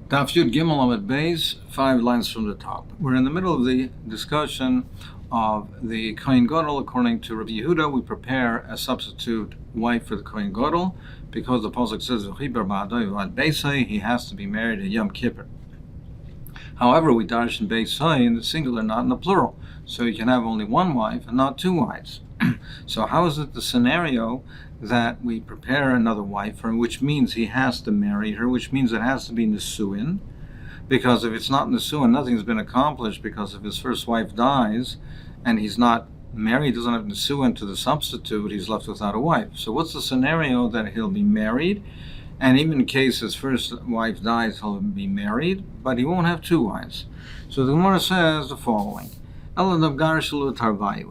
Daf Yud Gimel Amud Beis, 5 lines from the top. We're in the middle of the discussion of the Kohen Gadol. According to Rabbi Yehuda, we prepare a substitute wife for the Kohen Gadol because the pasuk says he has to be married at Yom Kippur. However, we darshan in Beisai in the singular, not in the plural, so you can have only one wife and not two wives. So how is it the scenario that we prepare another wife for, which means he has to marry her, which means it has to be Nisuin, because if it's not Nisuin, nothing's been accomplished, because if his first wife dies and he's not married, doesn't have Nisuin to the substitute, he's left without a wife. So what's the scenario that he'll be married? And even in case his first wife dies, he'll be married, but he won't have two wives. So the Gemara says the following.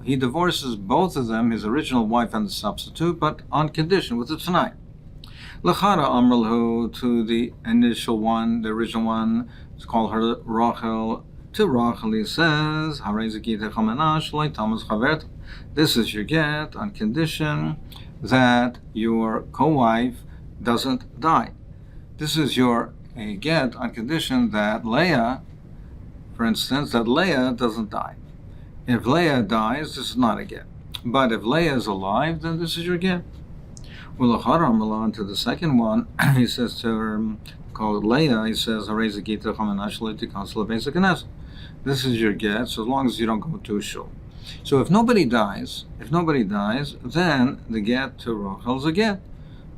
He divorces both of them, his original wife and the substitute, but on condition, with the Tanai. L'chara amrulhu, to the initial one, the original one, let's call her Rachel. To Rachel he says, this is your get on condition that your co-wife doesn't die. This is your get on condition that Leah, for instance, that Leah doesn't die. If Leah dies, this is not a get. But if Leah is alive, then this is your get. Well, to the second one, he says to her, called Leah, he says, this is your get, so as long as you don't go to a shul. So if nobody dies, then the get to Rachel is a get.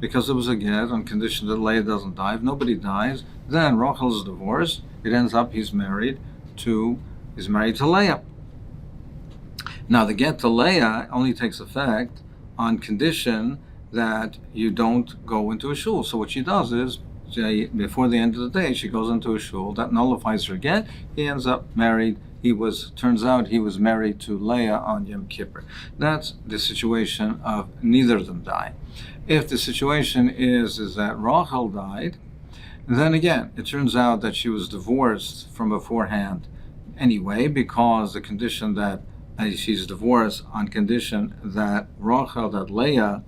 Because it was a get on condition that Leah doesn't die. If nobody dies, then Rachel is divorced. It ends up he's married to Leah. Now the get to Leah only takes effect on condition that you don't go into a shul. So what she does is, before the end of the day, she goes into a shul. That nullifies her get. He ends up married. Turns out he was married to Leah on Yom Kippur. That's the situation of neither of them die. If the situation is that Rachel died, then again, it turns out that she was divorced from beforehand anyway, because the condition that she's divorced on condition that Leah,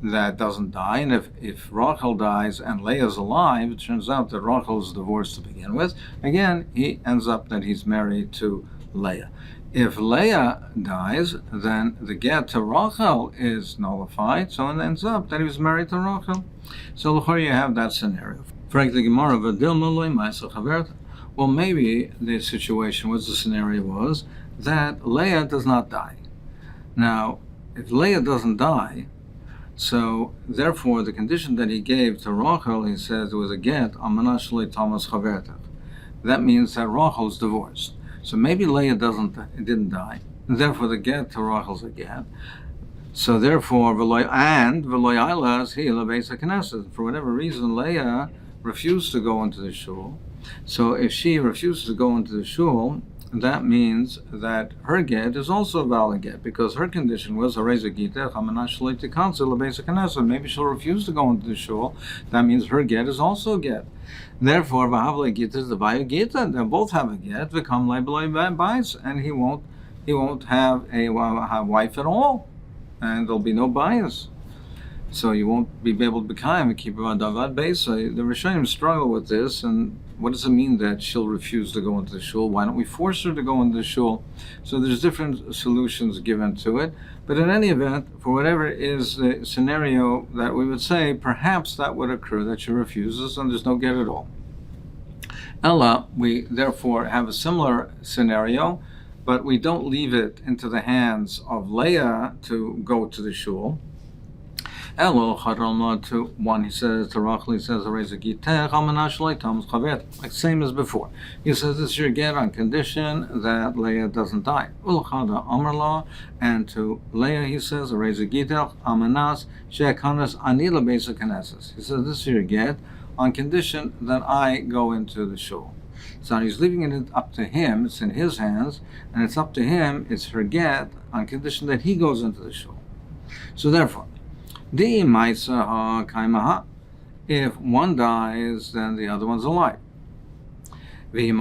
that doesn't die. And if Rachel dies and Leah's alive, it turns out that Rachel is divorced to begin with. Again, he ends up that he's married to Leah. If Leah dies, then the get to Rachel is nullified, so it ends up that he was married to Rachel. So here you have that scenario. Well, maybe the situation was, the scenario was, that Leah does not die. Now, if Leah doesn't die, so therefore the condition that he gave to Rachel, he says it was a get, that means that Rachel is divorced. So maybe Leah didn't die, and therefore the get to Rachel's a get. So therefore, for whatever reason, Leah refused to go into the shul. So if she refuses to go into the shul, that means that her get is also a valid get, because her condition was maybe she'll refuse to go into the shul. That means her get is also a get. Therefore, they both have a get, and he won't have a wife at all, and there'll be no bias. So you won't be able to become a keeper on Dovid base. The Rishonim struggle with this, and what does it mean that she'll refuse to go into the shul? Why don't we force her to go into the shul? So there's different solutions given to it. But in any event, for whatever is the scenario that we would say, perhaps that would occur, that she refuses and there's no get at all. Ella, we therefore have a similar scenario, but we don't leave it into the hands of Leah to go to the shul. To one, he says, to Rachel, he says, like same as before. He says, this is your get on condition that Leah doesn't die. And to Leah, he says, he says, this is your get on condition that I go into the shul. So he's leaving it up to him, it's in his hands, and it's up to him, it's her get on condition that he goes into the shul. So therefore, if one dies, then the other one's alive. And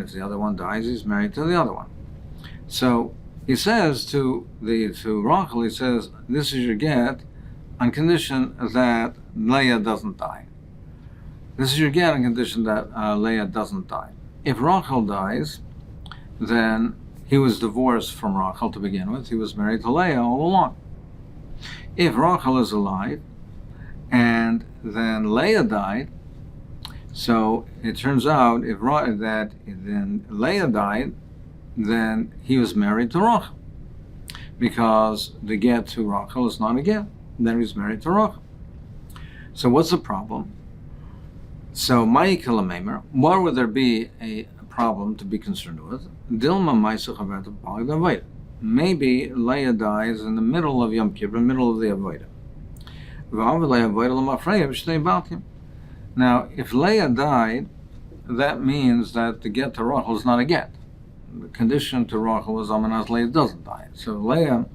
if the other one dies, he's married to the other one. So he says to Rachel, he says, this is your get on condition that Leah doesn't die. This is your get on condition that Leah doesn't die. If Rachel dies, then he was divorced from Rachel to begin with. He was married to Leah all along. If Rachel is alive, and then Leah died, so it turns out that then Leah died, then he was married to Rachel, because the get to Rachel is not a get. Then he's married to Rachel. So what's the problem? So why would there be a problem to be concerned with? Dilma Masechet. Maybe Leah dies in the middle of Yom Kippur, in the middle of the Avodah. Now, if Leah died, that means that the get to Rachel is not a get. The condition to Rachel was Amanas Leah doesn't die. So Leah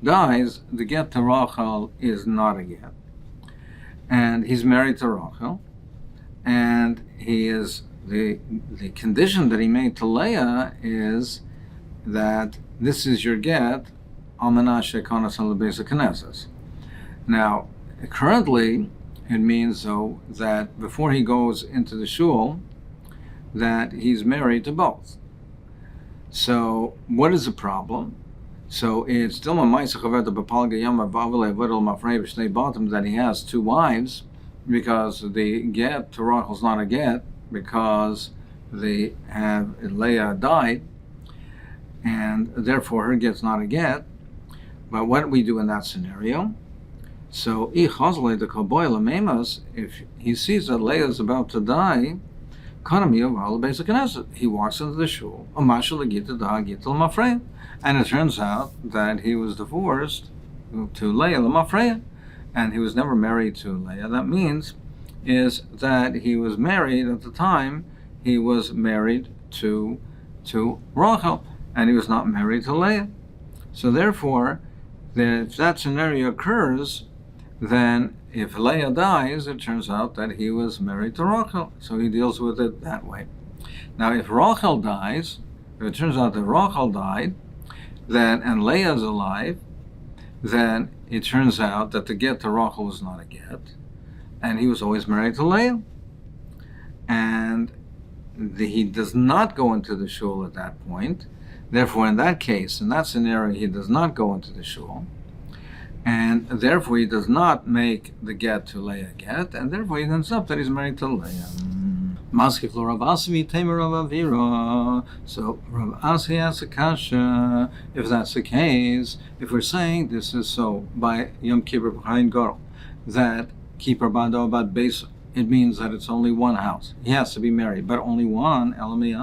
dies, the get to Rachel is not a get. And he's married to Rachel, and he is the condition that he made to Leah is that this is your get, Amanas Shekonas al Beis HaKnesses. Now, currently, it means, though, that before he goes into the shul, that he's married to both. So, what is the problem? So, it's still that he has two wives, because the get to Rachel is not a get, because Leah died, and therefore her get's not a get. But what do we do in that scenario? So, if he sees that Leah is about to die, he walks into the shul, and it turns out that he was divorced to Leah Lamafreya, and he was never married to Leah. That means is that he was married at the time he was married to Rachel, and he was not married to Leah. So therefore, if that scenario occurs, then if Leah dies, it turns out that he was married to Rachel. So he deals with it that way. Now, if Rachel dies, if it turns out that Rachel died, then and Leah is alive, then it turns out that the get to Rachel was not a get, and he was always married to Leah. And he does not go into the shul at that point. Therefore, in that case, in that scenario, he does not go into the shul. And therefore, he does not make the get to Leah get, and therefore he ends up that he's married to Leah. So Rav Asi asks a kasha, if that's the case, if we're saying this is so by Yom Kippur B'chayin Gorel, that Kippur Bado Bad Beis, it means that it's only one house. He has to be married, but only one. Well, we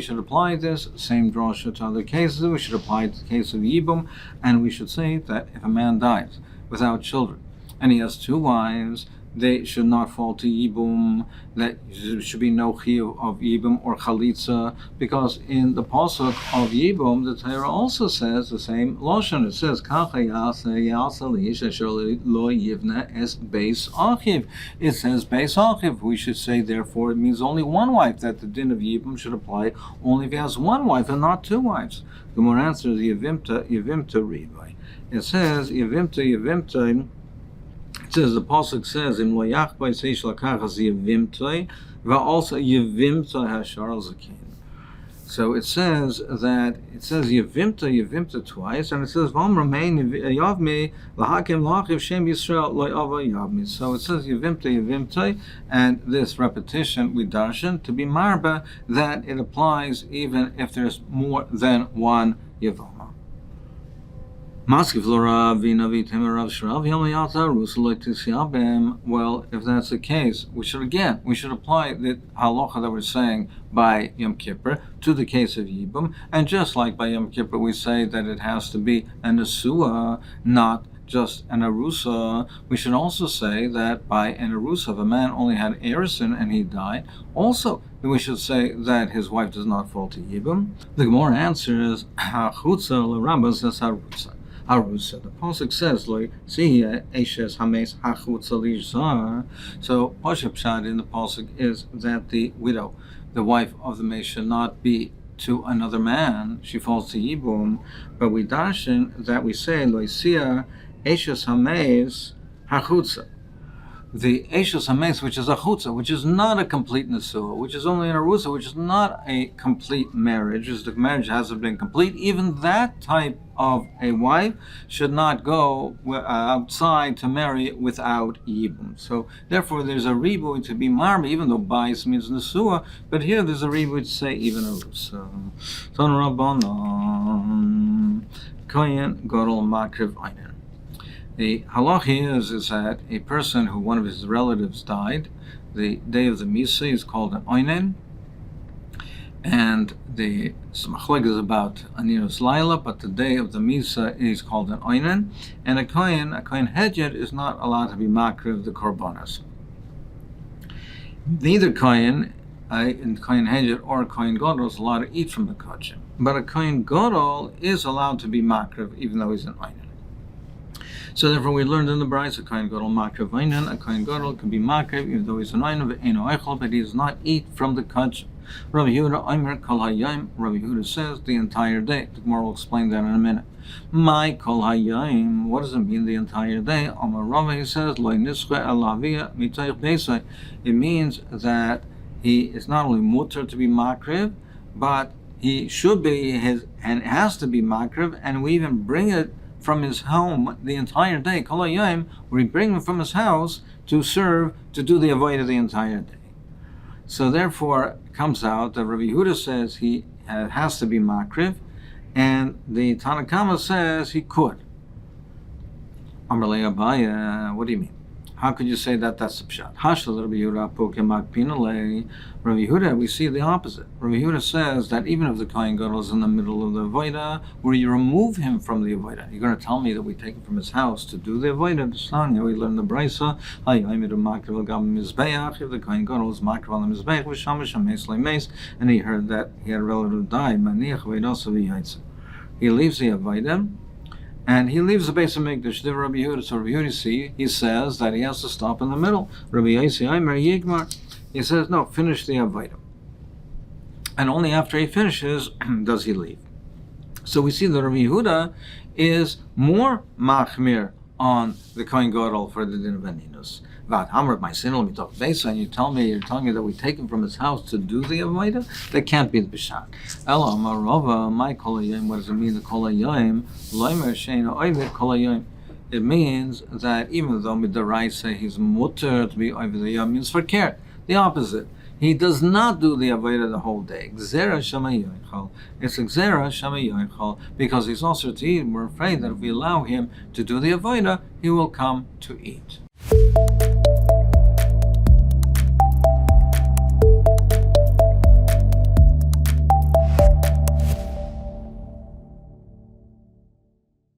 should apply this same drasha to other cases. We should apply it to the case of Yibum, and we should say that if a man dies without children, and he has two wives, they should not fall to Yibum, that there should be no chiyuv of Yibum or Chalitza, because in the pasuk of Yibum, the Torah also says the same lashon. It says, Kacha yasa liish asher lo yivna es beis achiv. It says beis achiv. We should say, therefore, it means only one wife, that the din of Yibum should apply only if he has one wife and not two wives. The more answer is Yevimta Ribai. It says, Yevimta, it says, the pasuk says in Loyach by Seish Lakachas Yevimtoi, also Yevimta Hashar Zakin. So it says Yevimta twice, and it says Vam Remain Yavmi Lahakim Lachiv Shem Yisrael Loyava Yavmi. So it says Yevimta, and this repetition we darshan to be marba that it applies even if there's more than one Yevama. Well, if that's the case, we should apply the halacha that we're saying by Yom Kippur to the case of Yibum, and just like by Yom Kippur we say that it has to be an Asua, not just an Arusa, we should also say that by an Arusa, if a man only had Erison and he died, also we should say that his wife does not fall to Yibum. The Gemara answers, Hachutza l'Rambas es Harusa. Harusa. The pasuk says, "Like see, Eshes Hames Hachutza Lizar." So Pashup Pshat in the pasuk is that the widow, the wife of the maid, should not be to another man. She falls to Yibum, but we darshan that we say, "Loisia Eshes Hames hachutza. The Eishus HaMeis, which is a chutza, which is not a complete nesua, which is only an arusa, which is not a complete marriage, as the marriage hasn't been complete, even that type of a wife should not go outside to marry without yibum. So therefore there's a ribuy to be married, even though bais means nesua, but here there's a ribuy to say even arusa. Ton Rabbanon Kohen Gadol Makriv Einin. The halacha is that a person who one of his relatives died, the day of the misa is called an oinen, and the machlek is about aninus laila, but the day of the misa is called an oinen, and a kohen hedget is not allowed to be makriv the korbanos. Neither kohen hedget or a kohen gadol is allowed to eat from the kachim, but a kohen gadol is allowed to be makriv even though he's an oinen. So therefore, we learned in the Brayso, a kohen gadol makriv einan. A kohen gadol can be makriv even though he's an einan, but he does not eat from the kachim. Rabbi Yehuda Omer kol hayayim. Rabbi Yehuda says the entire day. The Gemara will explain that in a minute. My kol hayayim. What does it mean the entire day? Amar Rava, he says lo nischei alavia mitayich beisai. It means that he is not only mutter to be makriv, but he should be and has to be makriv, and we even bring it from his home the entire day, kol hayayim, we bring him from his house to serve, to do the avodah the entire day. So therefore, it comes out that Rabbi Yehuda says he has to be makriv, and the Tanakama says he could. Amarle Abaya, what do you mean? How could you say that that's the pshat? Hashal Rabbi Yehuda pokemak pinale. Rabbi Yehuda, we see the opposite. Rabbi Yehuda says that even if the kohen gadol is in the middle of the avodah, where you remove him from the avodah, you're going to tell me that we take him from his house to do the avodah. We learn the brayso. If the kohen gadol was makriv on the mizbeach, and he heard that he had a relative die, he leaves the avodah. And he leaves the base of Mikdash. The Rabbi Yehuda. So Rabbi Yehuda, he says that he has to stop in the middle. Rabbi Yigmar, he says, no, finish the avodah. And only after he finishes does he leave. So we see that Rabbi Yehuda is more machmir on the kohen gadol for the din of aninus. And you're telling me that we take him from his house to do the avodah? That can't be the bishat. Ela amarova, my kol hayayim. What does it mean? The kol hayayim loimer sheina oived kol hayayim. It means that even though midaraisa he's mutter to be over the yom means for care. The opposite. He does not do the avodah the whole day. Gzera shama yoichal. It's gzera shama yoichal because he's also to eat. We're afraid that if we allow him to do the avodah, he will come to eat.